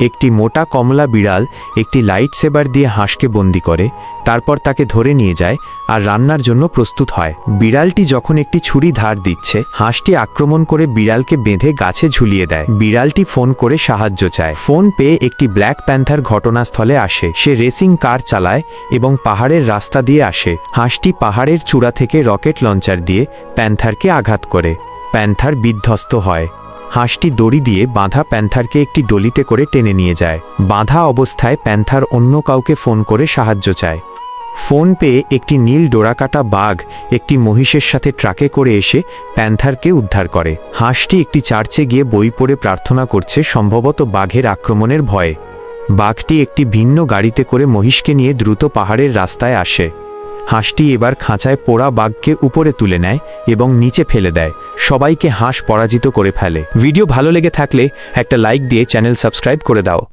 একটি মোটা কমলা বিড়াল একটি লাইট সেবার দিয়ে হাঁসকে বন্দি করে, তারপর তাকে ধরে নিয়ে যায় আর রান্নার জন্য প্রস্তুত হয়। বিড়ালটি যখন একটি ছুরি ধার দিচ্ছে, হাঁসটি আক্রমণ করে বিড়ালকে বেঁধে গাছে ঝুলিয়ে দেয়। বিড়ালটি ফোন করে সাহায্য চায়। ফোন পেয়ে একটি ব্ল্যাক প্যান্থার ঘটনাস্থলে আসে। সে রেসিং কার চালায় এবং পাহাড়ের রাস্তা দিয়ে আসে। হাঁসটি পাহাড়ের চূড়া থেকে রকেট লঞ্চার দিয়ে প্যান্থারকে আঘাত করে। প্যান্থার বিধ্বস্ত হয়। হাঁসটি দড়ি দিয়ে বাঁধা প্যান্থারকে একটি ডলিতে করে টেনে নিয়ে যায়। বাঁধা অবস্থায় প্যান্থার অন্য কাউকে ফোন করে সাহায্য চায়। ফোন পেয়ে একটি নীল ডোরাকাটা বাঘ একটি মহিষের সাথে ট্রাকে করে এসে প্যান্থারকে উদ্ধার করে। হাঁসটি একটি চার্চে গিয়ে বই পড়ে প্রার্থনা করছে, সম্ভবত বাঘের আক্রমণের ভয়ে। বাঘটি একটি ভিন্ন গাড়িতে করে মহিষকে নিয়ে দ্রুত পাহাড়ের রাস্তায় আসে। হাঁসটি এবার খাঁচায় পোড়া বাঘকে উপরে তুলে নেয় এবং নিচে ফেলে দেয়। সবাইকে হাঁস পরাজিত করে ফেলে। ভিডিও ভালো লেগে থাকলে একটা লাইক দিয়ে চ্যানেল সাবস্ক্রাইব করে দাও।